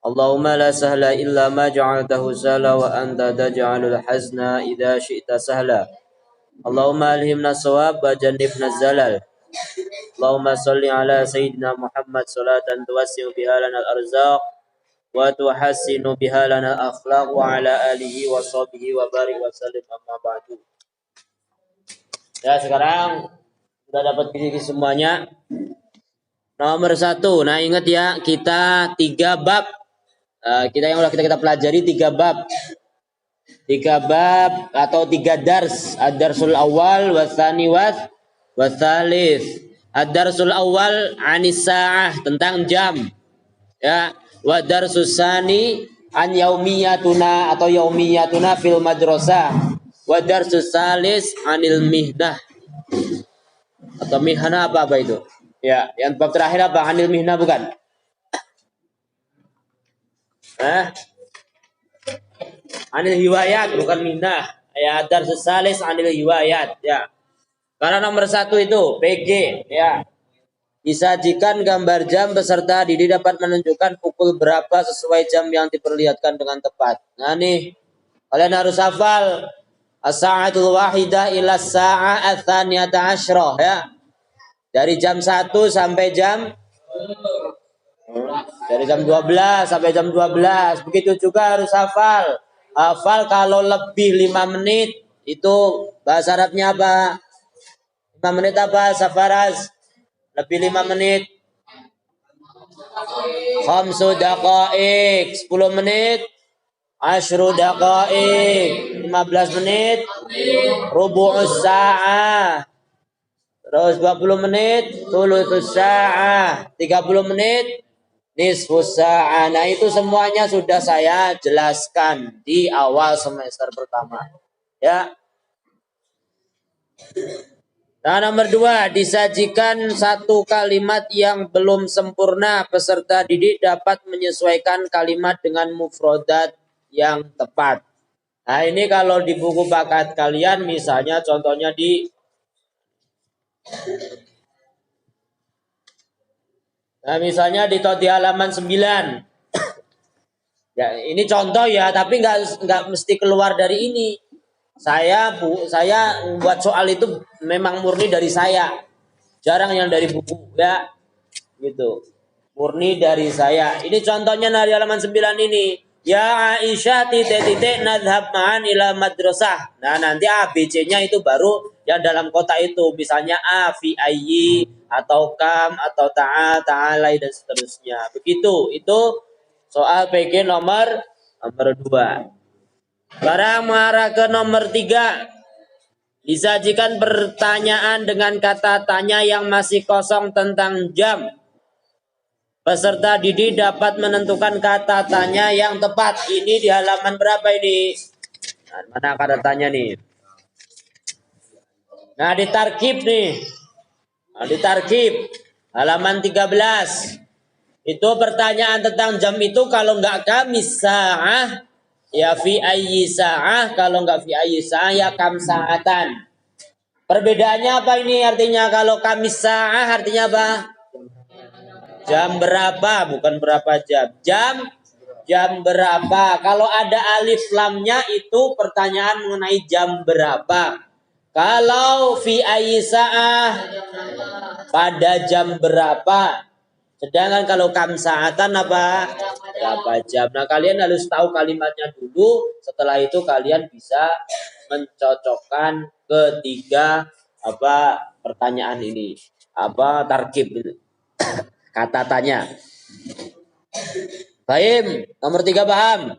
Allahumma la sahla illa ma ja'altahu sahla wa anta taj'alul hazna idza syi'ta sahla. Allahumma alhimna shawab wa jannibna zalal. Allahumma salli ala sayyidina Muhammad salatan tuwassi'u biha lana al-arzaq wa tuhassinu biha lana al-akhlaq wa ala alihi wa sahbihi wa barik wa sallim amma ba'du. Ya, sekarang sudah dapat kisi semuanya. Nomor 1. Nah, ingat ya, kita 3 bab. Yang udah kita pelajari 3 bab. 3 bab atau 3 dars. Ad-darsul awal wa tsani wa tsalits. Ad-darsul awal anis sa'ah, tentang jam. Ya, wa darsus tsani an yaumiyatuna atau yaumiyatuna fil madrasah. Wa darsus tsalits anil mihnah. Atau mihnah apa itu? Ya, yang bab terakhir apa? Anil mihnah bukan? Anil hiwayat bukan mihnah. Ya, darsus tsalits anil hiwayat, ya. Karena nomor 1 itu PG, ya. Disajikan gambar jam peserta didik dapat menunjukkan pukul berapa sesuai jam yang diperlihatkan dengan tepat. Nah nih, kalian harus hafal as-sa'atul wahidah ila as-sa'ah ats-tsaniyata asyra, ya. Dari jam 1 sampai jam 12 sampai jam 12. Begitu juga harus hafal. Hafal kalau lebih 5 menit itu bahasa Arabnya apa? 5 menit apa, Safaraz? Lebih 5 menit. Khamsu daqaik, 10 menit. Asyru daqaik, 15 menit. Rubu'us sa'ah. Terus 20 menit. Thuluthus sa'ah, 30 menit. Nisfus sa'ah. Nah, itu semuanya sudah saya jelaskan di awal semester pertama. Ya. Nah, nomor 2, disajikan satu kalimat yang belum sempurna. Peserta didik dapat menyesuaikan kalimat dengan mufrodat yang tepat. Nah, ini kalau di buku bakat kalian, misalnya contohnya di misalnya di halaman 9. Ya, ini contoh ya, tapi nggak mesti keluar dari ini. Saya buat soal itu memang murni dari saya, jarang yang dari buku, ya, gitu, murni dari saya. Ini contohnya dari halaman 9 ini. Ya Aisyah titik nadhab ma'an ila madrasah. Nah, nanti ABC-nya itu baru yang dalam kotak itu, misalnya A fi ayyi atau kam atau ta'ala dan seterusnya. Begitu. Itu soal PG nomor 2. Sekarang mengarah ke nomor 3. Disajikan pertanyaan dengan kata tanya yang masih kosong tentang jam. Peserta didik dapat menentukan kata tanya yang tepat. Ini di halaman berapa ini? Nah, mana kata tanya nih? Nah, ditarkib nih. Nah, ditarkib. Halaman 13. Itu pertanyaan tentang jam itu kalau nggak kamis sa'ah, ya fi ayyi sa'ah. Kalau nggak fi ayyi sa'ah, ya kam sa'atan. Perbedaannya apa ini artinya? Kalau kamis sa'ah artinya apa? Jam berapa, bukan berapa jam. Jam berapa. Kalau ada alif lamnya itu pertanyaan mengenai jam berapa. Kalau fi ayyi sa'ah, pada jam berapa. Sedangkan kalau kam sa'atan apa? Berapa jam. Nah, kalian harus tahu kalimatnya dulu. Setelah itu kalian bisa mencocokkan ketiga pertanyaan ini. Tarkib ini. Kata tanya. Baik, nomor 3 paham?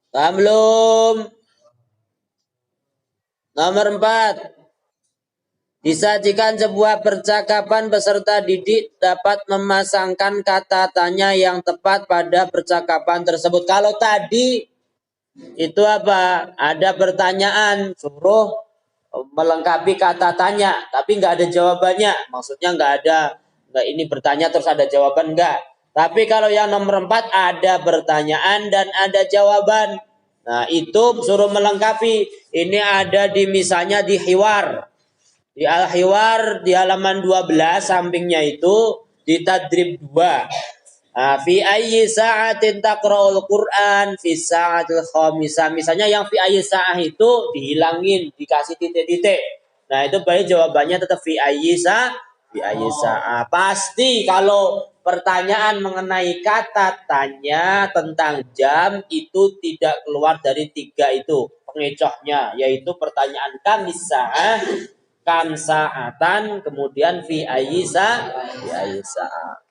Paham belum? Nomor 4. Disajikan sebuah percakapan, peserta didik dapat memasangkan kata tanya yang tepat pada percakapan tersebut. Kalau tadi itu apa? Ada pertanyaan, suruh melengkapi kata tanya, tapi nggak ada jawabannya. Maksudnya nggak ini bertanya terus ada jawaban, nggak. Tapi kalau yang nomor 4 ada pertanyaan dan ada jawaban. Nah, itu suruh melengkapi. Ini ada misalnya di hiwar. Di al-hiwar di halaman 12 sampingnya itu di tadrib 2. Fi ayyi sa'atin taqra'ul Qur'an fi sa'atil khamisah. Misalnya yang fi ayyi sa'ah itu dihilangin, dikasih titik-titik. Nah, itu berarti jawabannya tetap fi ayyi sa'ah. Pasti kalau pertanyaan mengenai kata tanya tentang jam itu tidak keluar dari 3 itu pengecohnya, yaitu pertanyaan kam sa'atan, kemudian fi ayyi sa'ah.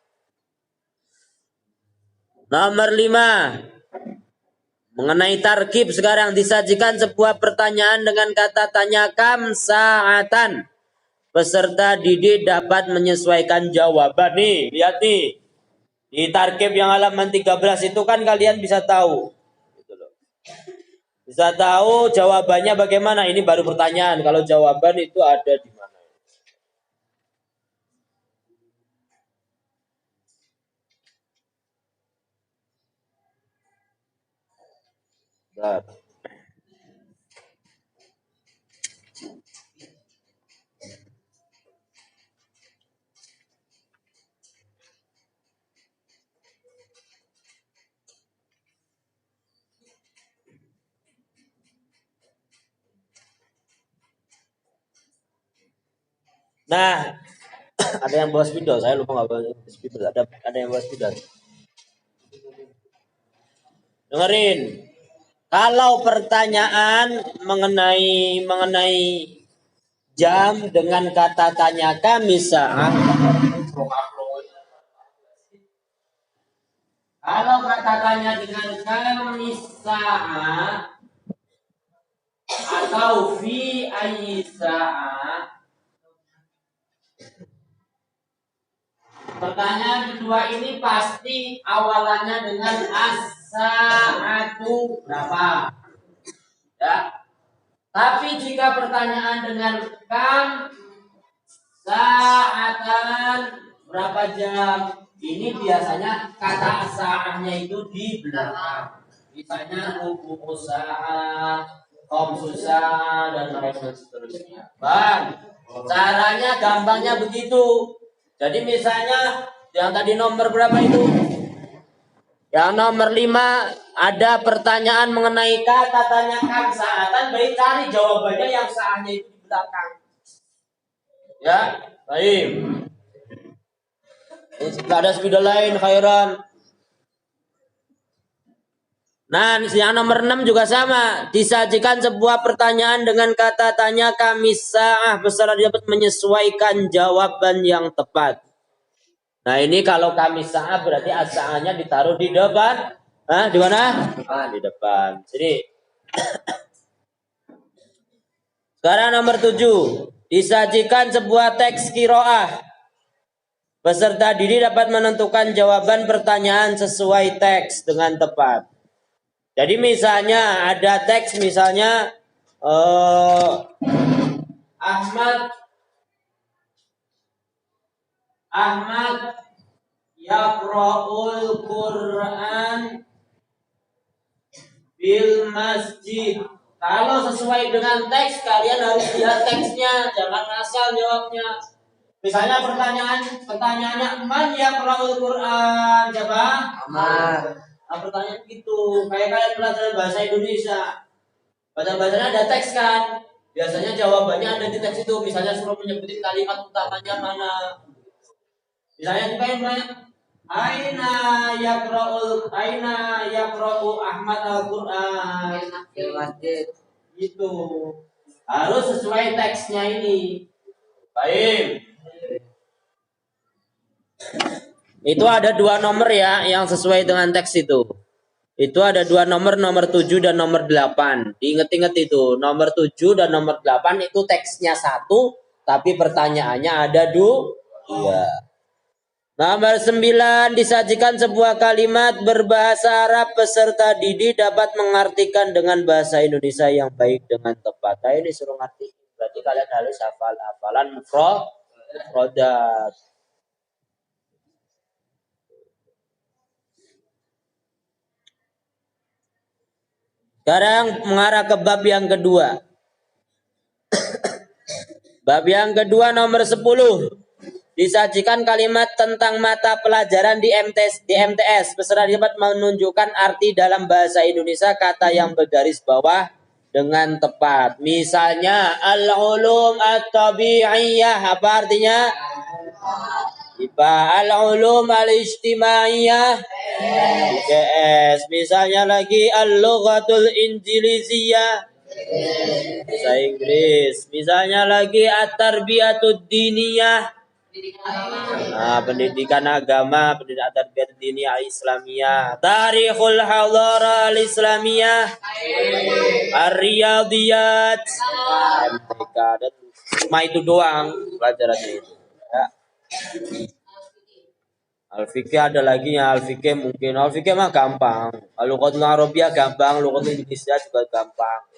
Nomor 5. Mengenai tarkib sekarang disajikan sebuah pertanyaan dengan kata tanya kam sa'atan. Peserta didik dapat menyesuaikan jawaban. Nih, lihat nih. Di tarkib yang halaman 13 itu kan kalian bisa tahu. Bisa tahu jawabannya bagaimana. Ini baru pertanyaan. Kalau jawaban itu ada di mana? Bentar. Nah, ada yang bawa spidol. Saya lupa nggak bawa spidol. Ada yang bawa spidol. Dengerin. Kalau pertanyaan mengenai jam dengan kata tanya kami saat. Kalau kata tanya dengan kami saat atau fi ayyi saat. Pertanyaan kedua ini pasti awalannya dengan as-sa'atu berapa? Ya. Tapi jika pertanyaan dengan kam sa'atan berapa jam? Ini biasanya kata sa'ahnya itu di belakang. Misalnya rubu sa'ah, khamsu sa'ah dan lain-lain seterusnya. Bang, caranya gampangnya begitu. Jadi misalnya yang tadi nomor berapa itu? Yang nomor 5 ada pertanyaan mengenai kata tanya kam sa'atan, baik cari jawabannya yang sa'ahnya itu di belakang. Ya, baik. Tidak ada spidol lain, khairan. Nah, yang nomor 6 juga sama. Disajikan sebuah pertanyaan dengan kata tanya kami sa'ah. Peserta dapat menyesuaikan jawaban yang tepat. Nah, ini kalau kami sa'ah berarti as-sa'ahnya ditaruh di depan. Di mana? Di depan. Jadi sekarang nomor 7. Disajikan sebuah teks qiraah. Peserta didik dapat menentukan jawaban pertanyaan sesuai teks dengan tepat. Jadi misalnya ada teks misalnya Ahmad yaqra'ul Qur'an bil masjid. Kalau sesuai dengan teks kalian harus lihat teksnya, jangan asal jawabnya. Misalnya pertanyaannya man yaqra'ul Qur'an, siapa? Ahmad. Nah, pertanyaan gitu, kayak kalian pelajaran bahasa Indonesia. Bahasa-bahasanya ada teks kan? Biasanya jawabannya ada di teks itu. Misalnya suruh menyebutin kalimat utamanya mana. Misalnya juga yang banyak Aina yaqra'u Ahmad al-Qur'an di masjid. Gitu. Harus sesuai teksnya ini. Baik. Itu ada 2 nomor ya yang sesuai dengan teks itu. Itu ada 2 nomor, nomor 7 dan nomor 8. Diinget-inget itu, nomor 7 dan nomor 8 itu teksnya 1, tapi pertanyaannya ada 2. Nomor 9, disajikan sebuah kalimat berbahasa Arab. Peserta didik dapat mengartikan dengan bahasa Indonesia yang baik dengan tepat. Nah, ini suruh ngerti. Berarti kalian harus hafalan mufradat. Sekarang mengarah ke bab yang kedua. Bab yang kedua nomor 10. Disajikan kalimat tentang mata pelajaran di MTS. Peserta dapat menunjukkan arti dalam bahasa Indonesia kata yang bergaris bawah dengan tepat. Misalnya al-ulum at-tabi'iyah, apa artinya? IPA. Al-ulum al-ijtimaiyah, IPS. Misalnya lagi al-lughatul injiliziyah, bahasa Inggris. Misalnya lagi at-tarbiyatud diniyah, pendidikan agama, pendidikan tarbiyat diniyah Islamiyah. Tarikhul hadara al-Islamiyah, ar-riyadiyat, MTK, dan cuma itu doang pelajaran itu. Ya. Al-Fiqh ada lagi ya, Al-Fiqh mungkin. Al-Fiqh mah gampang. Al-Lughatul Arabiyah gampang, Lughatul Indonesia juga gampang.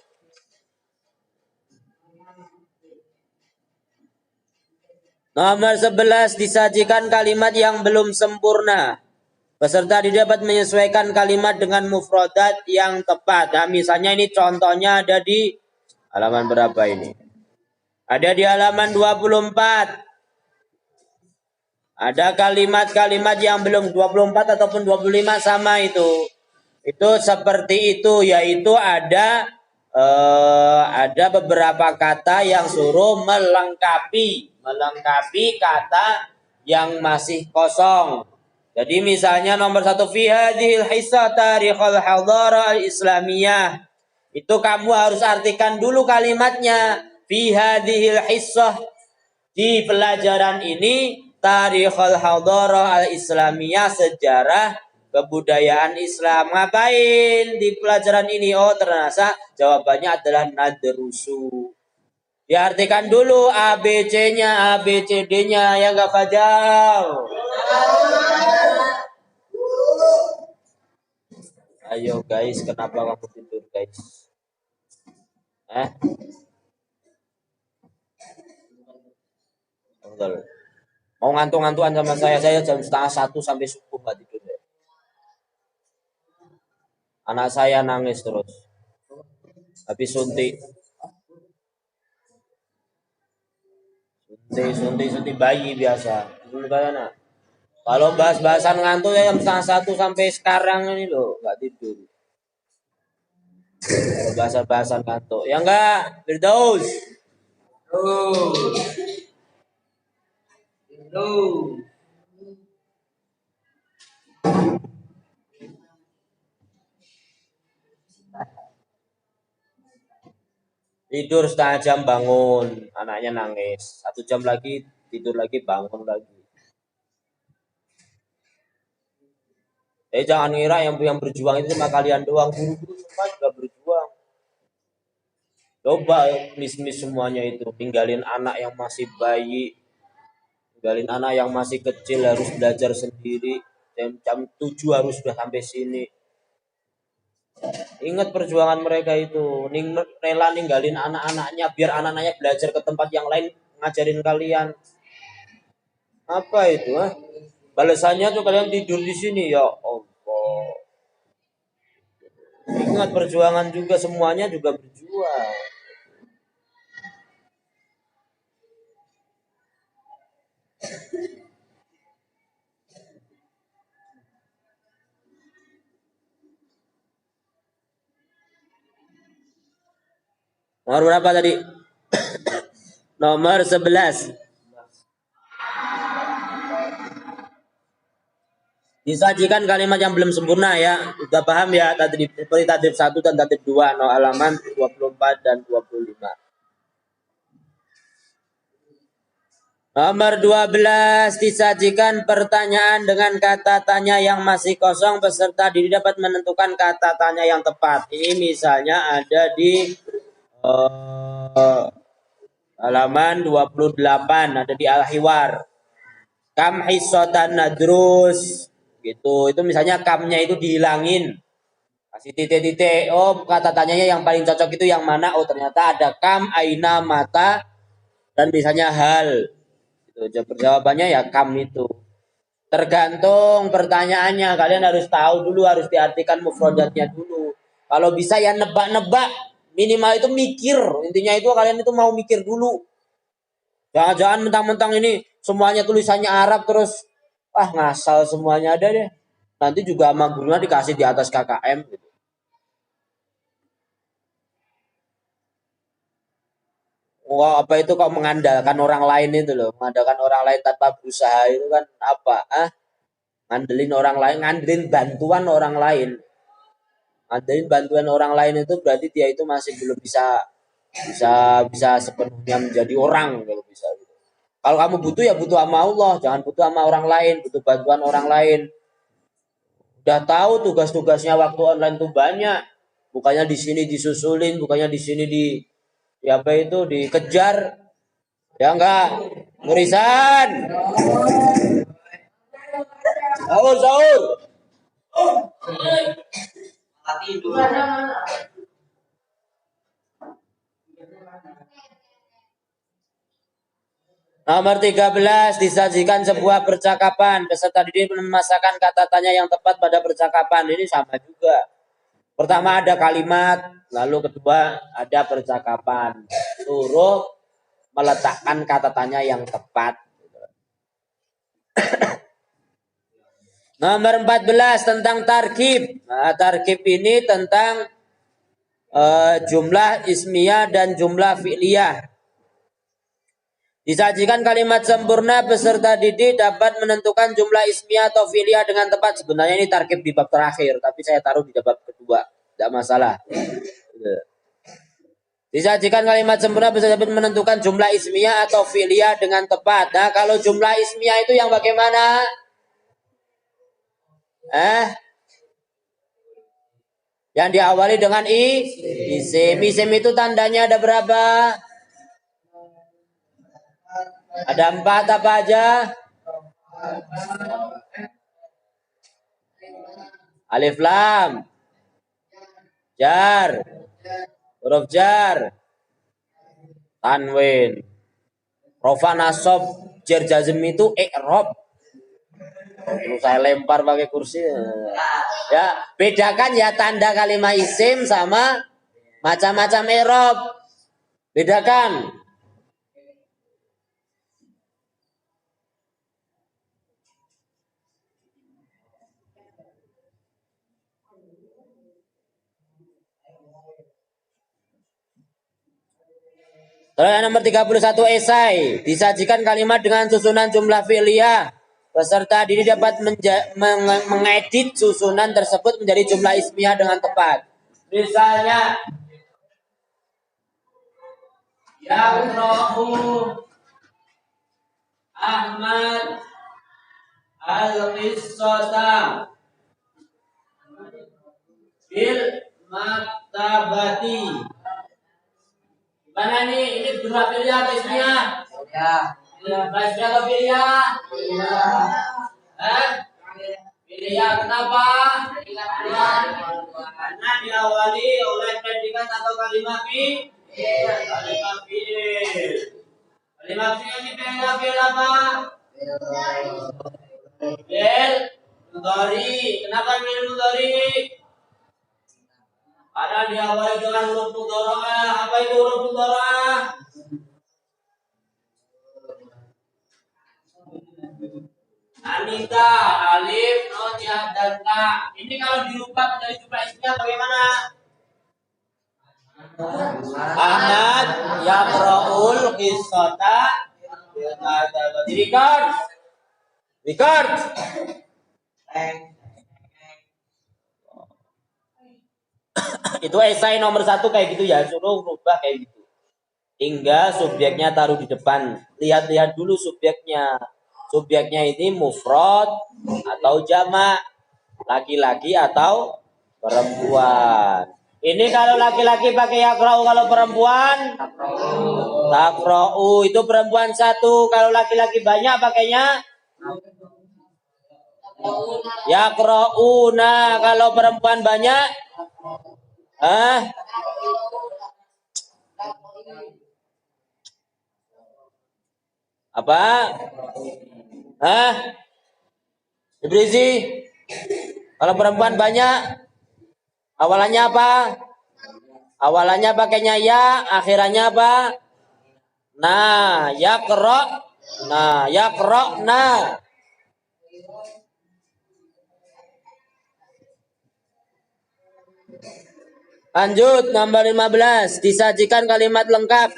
Nomor 11, disajikan kalimat yang belum sempurna. Peserta didapat menyesuaikan kalimat dengan mufradat yang tepat. Nah, misalnya ini contohnya ada di halaman berapa ini? Ada di halaman 24. Ada kalimat-kalimat yang belum 24 ataupun 25 sama itu. Itu seperti itu, yaitu ada beberapa kata yang suruh melengkapi kata yang masih kosong. Jadi misalnya nomor 1, fi hadhil hissah tarikhul hadara al-islamiyah. Itu kamu harus artikan dulu kalimatnya. Fi hadhil hissah, di pelajaran ini, tarikhul hadara al-islamiyah, sejarah kebudayaan Islam. Ngapain di pelajaran ini? Oh, ternyata jawabannya adalah nadrusu. Diartikan dulu ABC-nya, ABCD-nya, ya enggak Fajal? Ayo guys, kenapa kamu tidur guys? Mau ngantuk-ngantukan sama saya jam 12:30 sampai subuh nggak tidur ya. Anak saya nangis terus. Habis suntik bayi biasa. Kalau bahas-bahasan ngantuk ya jam 12:30 sampai sekarang ini loh, nggak tidur. Kalau bahasa-bahasan ngantuk. Ya enggak, Firdaus. Tidur setengah jam bangun, anaknya nangis. 1 jam lagi tidur lagi, bangun lagi. Jangan ngira yang berjuang itu cuma kalian doang, guru-guru semua juga berjuang. Coba mis-mis semuanya itu, tinggalin anak yang masih bayi, tinggalin anak yang masih kecil harus belajar sendiri. Jam 7 harus sudah sampai sini. Ingat perjuangan mereka itu, rela ninggalin anak-anaknya biar anak-anaknya belajar ke tempat yang lain ngajarin kalian. Apa itu? Balasannya tuh kalian tidur di sini, ya Allah. Ingat perjuangan juga, semuanya juga berjuang. Nomor berapa tadi? Nomor 11. Disajikan kalimat yang belum sempurna ya. Sudah paham ya tadi seperti tadrib 1 dan tadrib 2, no halaman 24 dan 25. Nomor 12, disajikan pertanyaan dengan kata tanya yang masih kosong. Peserta didik dapat menentukan kata tanya yang tepat. Ini misalnya ada di halaman 28, ada di Al-Hiwar. Kam hissatan nadrus. Gitu. Itu misalnya kamnya itu dihilangin. Kasih titik-titik. Oh, kata tanyanya yang paling cocok itu yang mana? Oh, ternyata ada kam, aina, mata, dan misalnya hal. Jawabannya ya kam itu. Tergantung pertanyaannya, kalian harus tahu dulu, harus diartikan mufradatnya dulu. Kalau bisa ya nebak-nebak, minimal itu mikir. Intinya itu kalian itu mau mikir dulu. Jangan mentang-mentang ini semuanya tulisannya Arab terus ngasal semuanya ada deh. Nanti juga sama gurunya dikasih di atas KKM gitu. Wah, apa itu kok mengandalkan orang lain itu loh, mengandalkan orang lain tanpa berusaha itu kan apa? Ngandelin orang lain, ngandelin bantuan orang lain. Ngandelin bantuan orang lain itu berarti dia itu masih belum bisa bisa bisa sepenuhnya menjadi orang kalau bisa gitu. Kalau kamu butuh ya butuh sama Allah, jangan butuh sama orang lain, butuh bantuan orang lain. Udah tahu tugas-tugasnya waktu online tuh banyak. Bukannya di sini disusulin, bukannya di sini di apa itu dikejar. Ya enggak, Murisan. Sahur, sahur. Nomor 13, disajikan sebuah percakapan. Peserta didik memasakkan kata tanya yang tepat pada percakapan. Ini sama juga. Pertama ada kalimat, lalu kedua ada percakapan. Suruh meletakkan kata tanya yang tepat. Nomor 14 tentang tarkib. Nah, tarkib ini tentang jumlah ismiyah dan jumlah fi'liyah. Disajikan kalimat sempurna, peserta didik dapat menentukan jumlah ismiyah atau fi'liyah dengan tepat. Sebenarnya ini tarkib di bab terakhir, tapi saya taruh di bab kedua. Tidak masalah. Disajikan kalimat sempurna, peserta dapat menentukan jumlah ismiyah atau fi'liyah dengan tepat. Nah, kalau jumlah ismiyah itu yang bagaimana? Yang diawali dengan isim. Isim itu tandanya ada berapa? Ada 4 apa aja? Alif lam, jar, huruf jar, tanwin, rofa nasab, jar jazm itu i'rab. Terus saya lempar pakai kursi. Ya, bedakan ya tanda kalimat isim sama macam-macam i'rab. Bedakan. Terus nomor 31 esai. Disajikan kalimat dengan susunan jumlah fi'liyah. Peserta didik dapat mengedit susunan tersebut menjadi jumlah ismiyah dengan tepat. Misalnya, Yaqra'u Ahmad al-qissata bil maktabati. Mana nih? Ini jumlah fi'liyah atau ismiyah? Ya. Ismiyah atau fi'liyah? Fi'liyah. Kenapa? Karena diawali oleh predikat atau kalimat fi'il. Kalimat fi'il. Kalimat fi'il ini fi'il apa? Fi'il mudhari. Kenapa fi'il mudhari? Karena diawali dengan huruf mudhara'ah. Apa itu huruf mudhara'ah? Anita, alif, nun, ya, dan ta. Ini kalau dirubah menjadi jumlah ismiyah bagaimana? Ahmad yaqra'ul qissata. Record. Itu esai nomor 1 kayak gitu ya, suruh rubah kayak gitu. Hingga subjeknya taruh di depan. Lihat-lihat dulu subjeknya. Subjeknya ini mufrad atau jamak, laki-laki atau perempuan. Ini kalau laki-laki pakai yaqra'u, kalau perempuan taqra'u. Itu perempuan 1. Kalau laki-laki banyak pakainya yaqra'una. Kalau perempuan banyak apa? Ibrisi. Kalau perempuan banyak awalannya apa? Awalannya pakainya ya, akhirannya apa? Nah, yaqra Nah, yaqra'na. Lanjut nomor 15, disajikan kalimat lengkap.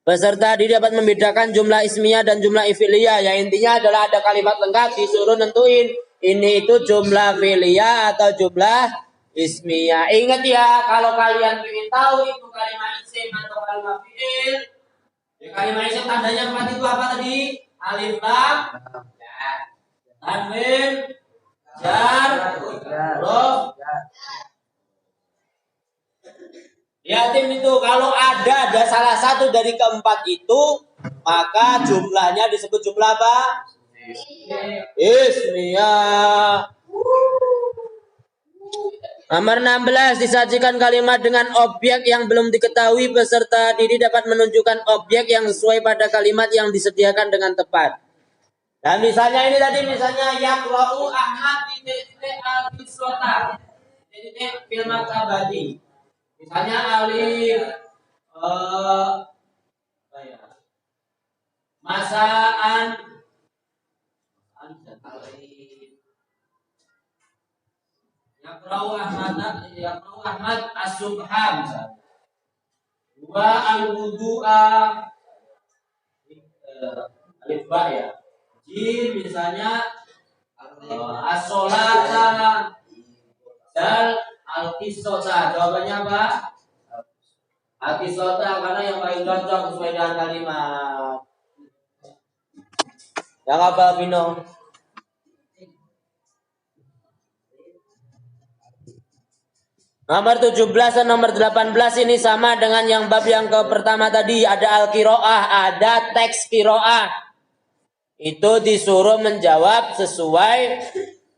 Peserta didik dapat membedakan jumlah ismiyah dan jumlah fi'liyah. Yang intinya adalah ada kalimat lengkap disuruh nentuin ini itu jumlah fi'liyah atau jumlah ismiyah. Ingat ya, kalau kalian ingin tahu itu kalimat isim atau kalimat fi'il, ya kalimat isim tandanya empat itu apa tadi? Alif lam, tanwin, jar, huruf. Ya tim itu kalau ada salah satu dari keempat itu, maka jumlahnya disebut jumlah apa? Ismiyah. Nomor 16, disajikan kalimat dengan objek yang belum diketahui. Peserta didik dapat menunjukkan objek yang sesuai pada kalimat yang disediakan dengan tepat. Nah misalnya ini tadi, misalnya yaqra'u Ahmad al-Qisrata fil maktabati. Misalnya alif masaan yaqra'u Ahmad as-subha misalnya. Wa al-wudu'a alif ba ya. Jim misalnya as-sholata dal al-qisota. Jawabannya apa? Al-qisota karena yang paling cocok sesuai dengan kalimat. Yang apa Vino? Nomor 17 dan nomor 18 ini sama dengan yang bab yang pertama tadi. Ada al-qiraah, ada teks qiraah. Itu disuruh menjawab sesuai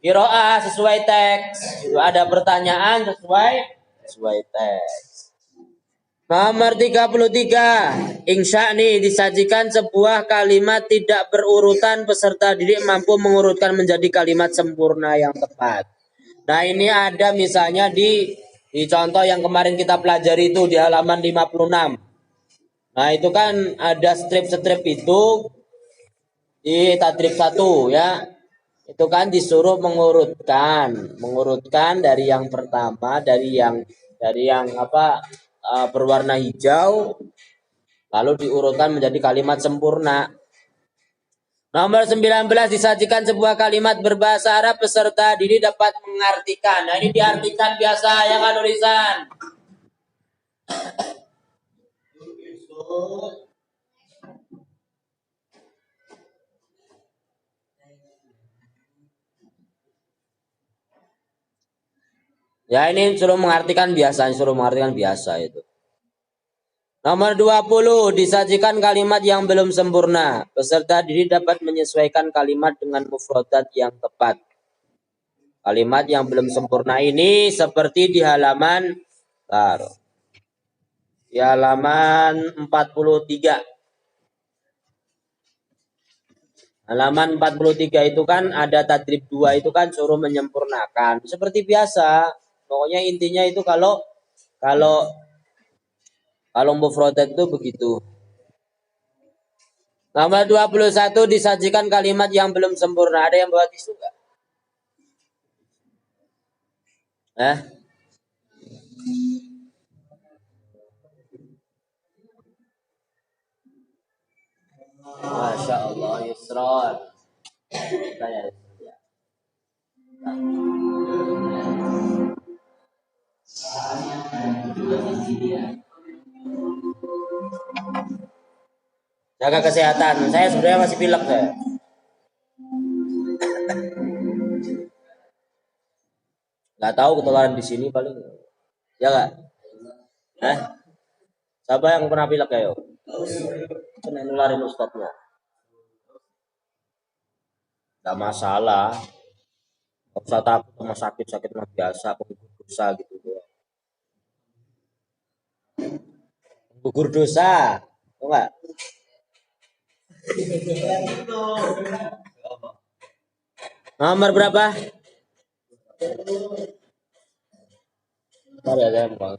qiraah, sesuai teks. Itu ada pertanyaan sesuai teks. Nomor 33, insya nih disajikan sebuah kalimat tidak berurutan, peserta didik mampu mengurutkan menjadi kalimat sempurna yang tepat. Nah ini ada misalnya di contoh yang kemarin kita pelajari itu di halaman 56. Nah itu kan ada strip-strip itu di tadrib 1 ya. Itu kan disuruh mengurutkan dari yang pertama, dari yang berwarna hijau, lalu diurutkan menjadi kalimat sempurna. Nomor 19, disajikan sebuah kalimat berbahasa Arab, peserta didik dapat mengartikan. Nah ini diartikan biasa ya kan tulisan. Ya ini suruh mengartikan biasa itu. Nomor 20, disajikan kalimat yang belum sempurna. Peserta didik dapat menyesuaikan kalimat dengan mufradat yang tepat. Kalimat yang belum sempurna ini seperti di halaman 43. Halaman 43 itu kan ada tadrib 2 itu kan suruh menyempurnakan. Seperti biasa. Pokoknya intinya itu kalau mufradat itu begitu. Nomor 21, disajikan kalimat yang belum sempurna. Ada yang bawa tisu enggak? Masya Allah, Yusron. Jaga kesehatan. Saya sebenarnya masih pilek saya. Nggak tahu ketularan di sini paling. Ya nggak? Siapa yang pernah pilek ya? Kena nularin ustadznya. Nggak masalah. Nggak usah takut sama sakit mah biasa, penggugur dosa gitu. Penggugur dosa. Tahu nggak? Nomor berapa? Bentar ya, saya mau.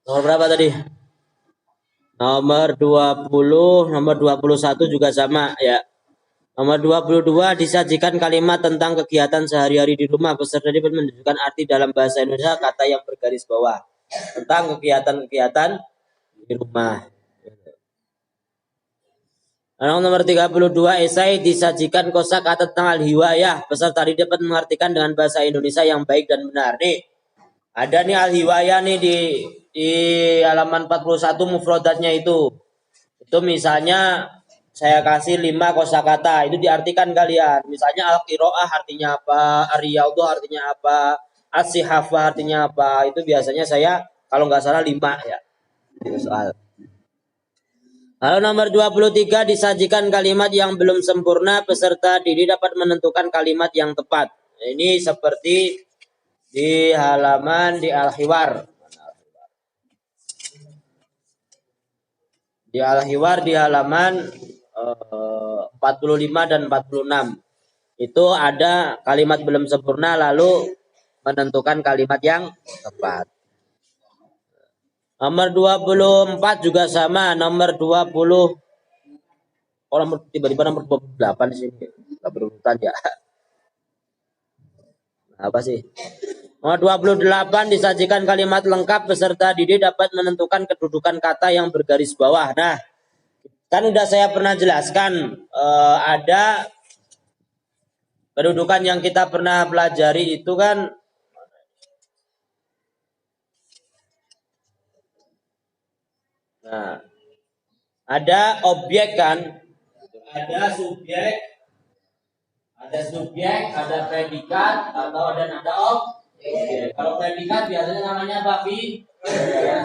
Nomor berapa tadi? Nomor 20, nomor 21 juga sama ya. Nomor 22 disajikan kalimat tentang kegiatan sehari-hari di rumah peserta dapat menunjukkan arti dalam bahasa Indonesia kata yang bergaris bawah tentang kegiatan-kegiatan di rumah. Nomor 32 esai disajikan kosakata tentang al-hiwayah. Peserta dapat mengartikan dengan bahasa Indonesia yang baik dan benar. Nih, ada nih al-hiwayah nih di halaman 41 mufradatnya itu. Itu misalnya saya kasih 5 kosakata, itu diartikan kalian. Misalnya al-qiraah artinya apa, ar-riyadhah artinya apa, as-sihafah artinya apa. Itu biasanya saya kalau nggak salah 5 ya. Itu soal. Lalu nomor 23 disajikan kalimat yang belum sempurna, peserta didik dapat menentukan kalimat yang tepat. Ini seperti di halaman di Al-Hiwar. Di Al-Hiwar di halaman 45 dan 46. Itu ada kalimat belum sempurna lalu menentukan kalimat yang tepat. Nomor 24 juga sama, nomor 20. Oh, tiba-tiba nomor 28 di sini. Enggak berurutan ya. Apa sih? Nomor 28 disajikan kalimat lengkap, peserta didik dapat menentukan kedudukan kata yang bergaris bawah. Nah, kan udah saya pernah jelaskan ada kedudukan yang kita pernah pelajari itu kan nah, ada objek kan, ada subjek, ada predikat atau ada objek. Kalau predikat biasanya namanya apa, Bi?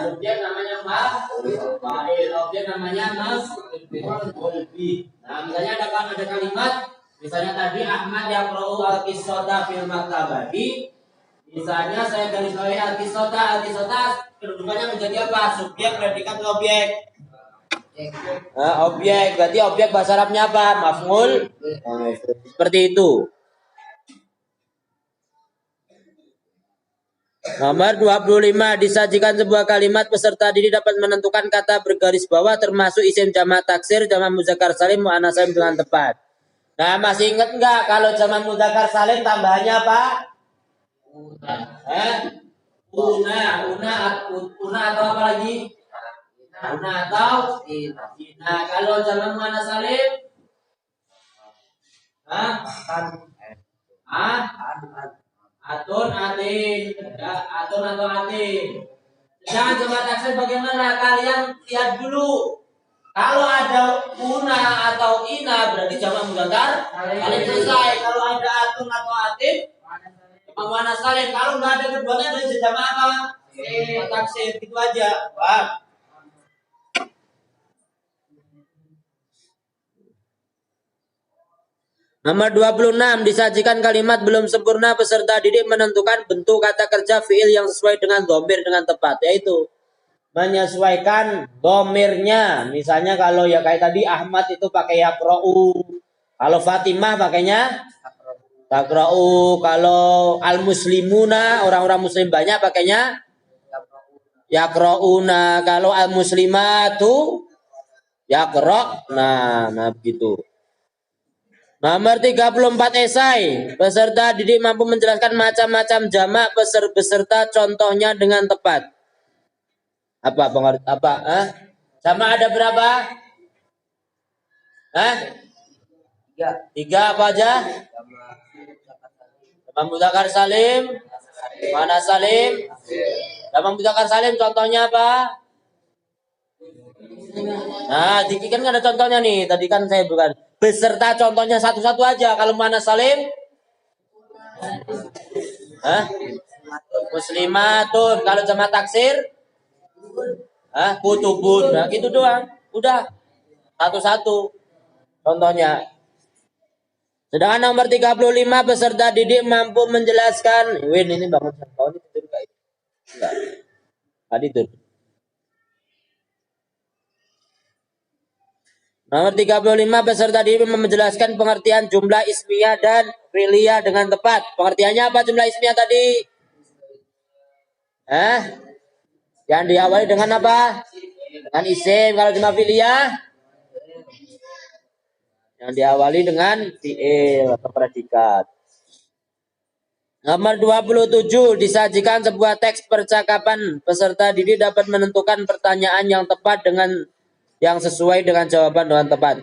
Subjek namanya fa'il, objek namanya maf'ul bih. Nah, misalnya ada kalimat, misalnya tadi Ahmad yaqra'u al-qissata fil maktabati. Misalnya saya garis bawahi al-qissata kedudukannya menjadi apa? Subjek, predikat, objek. Objek, berarti objek bahasa Arabnya apa? Maf'ul. Seperti itu. Nomor 25 disajikan sebuah kalimat, peserta didik dapat menentukan kata bergaris bawah termasuk isim jamak taksir, jamak muzakkar salim, muannats salim dengan tepat. Nah, masih ingat enggak kalau jamak muzakkar salim tambahannya apa? Una atau apa lagi? Una atau ina. Kalau jamak muannats salim? Atun atau atin. Jangan coba taksir bagaimana, kalian lihat dulu. Kalau ada una atau ina berarti jamak muzakkar salim selesai. Kalau ada atun atau atin jamak muannats salim. Kalau nggak ada keduanya berarti jamak apa? Taksir, gitu aja. Wah. Nomor 26 disajikan kalimat belum sempurna, peserta didik menentukan bentuk kata kerja fiil yang sesuai dengan dhamir dengan tepat, yaitu menyesuaikan dhamirnya. Misalnya kalau ya kayak tadi Ahmad itu pakai yaqra'u, kalau Fatimah pakainya taqra'u, kalau al-muslimuna orang-orang muslim banyak pakainya yaqra'una, kalau al-muslimatu yaqra'na. Nah begitu. Nomor 34 esai. Peserta didik mampu menjelaskan macam-macam jamak beserta contohnya dengan tepat. Apa pengertian apa? Jamak ada berapa? Tiga apa aja? Jamak mudzakkar salim. Mana salim? Jamak mudzakkar salim contohnya apa? Nah, Diki kan ada contohnya nih. Tadi kan saya bukan beserta contohnya satu-satu aja. Kalau mana salim? Muslimatun. Kalau jamaah taksir? Kutubun. Nah, gitu doang. Udah. Satu-satu. Contohnya. Sedangkan nomor 35 peserta didik mampu menjelaskan. Win ini bangun tahun ini tidur enggak itu? Enggak. Tadi tidur. Nomor 35 peserta didik menjelaskan pengertian jumlah ismiyah dan fi'liyah dengan tepat. Pengertiannya apa jumlah ismiyah tadi? Yang diawali dengan apa? Dengan isim. Kalau jumlah fi'liyah? Yang diawali dengan fi'il atau predikat. Nomor 27 disajikan sebuah teks percakapan. Peserta didik dapat menentukan pertanyaan yang tepat dengan yang sesuai dengan jawaban dengan tepat.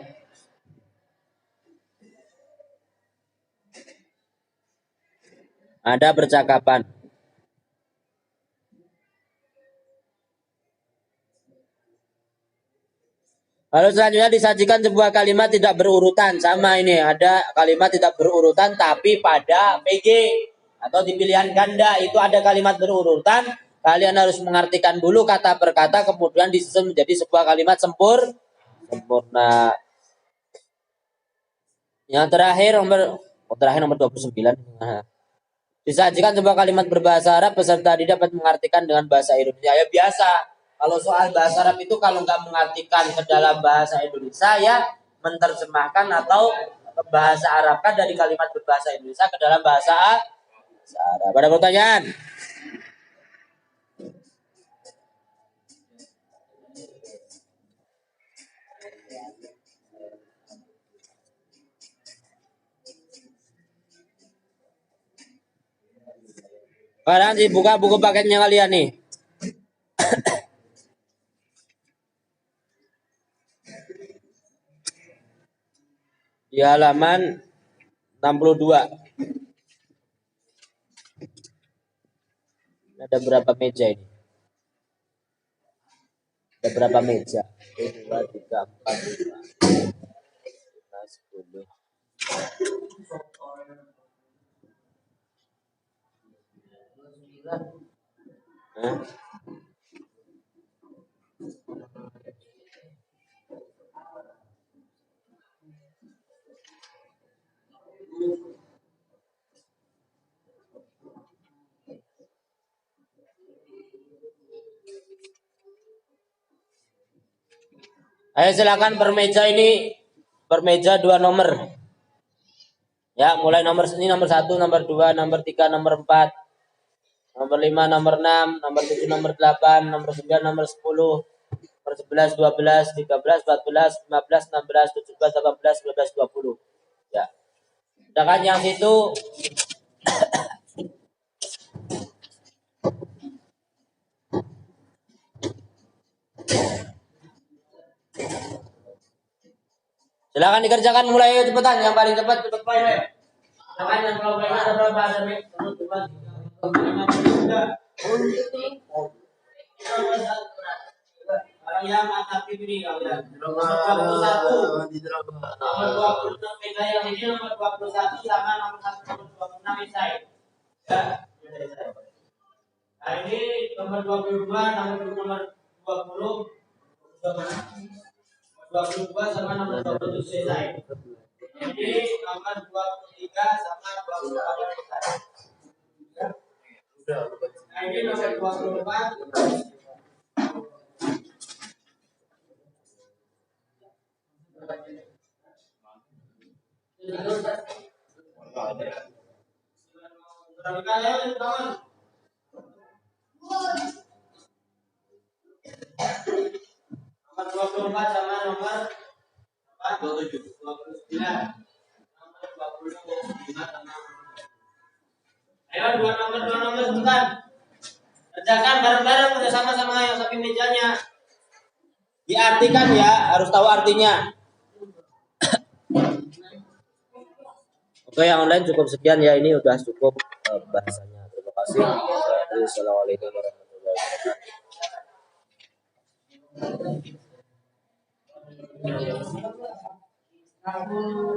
Ada percakapan. Lalu selanjutnya disajikan sebuah kalimat tidak berurutan. Sama ini, ada kalimat tidak berurutan tapi pada PG atau di pilihan ganda itu ada kalimat berurutan. Kalian harus mengartikan dulu kata per kata, kemudian disusun menjadi sebuah kalimat sempurna. Yang terakhir nomor 29. Disajikan sebuah kalimat berbahasa Arab, peserta dapat mengartikan dengan bahasa Indonesia. Ya biasa. Kalau soal bahasa Arab itu kalau nggak mengartikan ke dalam bahasa Indonesia ya menerjemahkan atau bahasa Arabkan dari kalimat berbahasa Indonesia ke dalam bahasa Arab. Ada pertanyaan? Sekarang dibuka buku paketnya kalian nih. Di halaman 62. Ada berapa meja ini? Ada berapa meja? 1, 2, 3, 4, 5, 10. Ayo silakan per meja 2 nomor. Ya, mulai nomor 1, nomor 2, nomor 3, nomor 4, nomor 5, nomor 6, nomor 7, nomor 8, nomor 9, nomor 10, nomor 11, 12, 13, 14, 15, 16, 17, 18, 19, 20. Ya. Sedangkan yang situ silakan dikerjakan mulai cepetan, yang paling cepat cepet poin. Silakan yang kalau poinnya ada berapa? Ada 1, 2, 3, 4, 5, 6, 7. Yang mantap ini kalian. Nomor 21. Nomor 26 beda yang ini nomor 21 sama nomor 1 nomor 26 esai. Ya. Nah ini nomor 22 nomor 20 22 sama nomor 27 selesai. Ini nomor 23 sama 24 selesai. Nah ini nomor 24. Nomor 24 sama nomor 27, 29. Nomor Ayo dua nomor tekan. Kerjakan bareng-bareng udah sama-sama yang samping mejanya. Diartikan ya, harus tahu artinya. Oke, yang online cukup sekian ya, ini udah cukup bahasanya. Terima kasih. Assalamualaikum warahmatullahi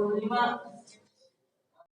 wabarakatuh.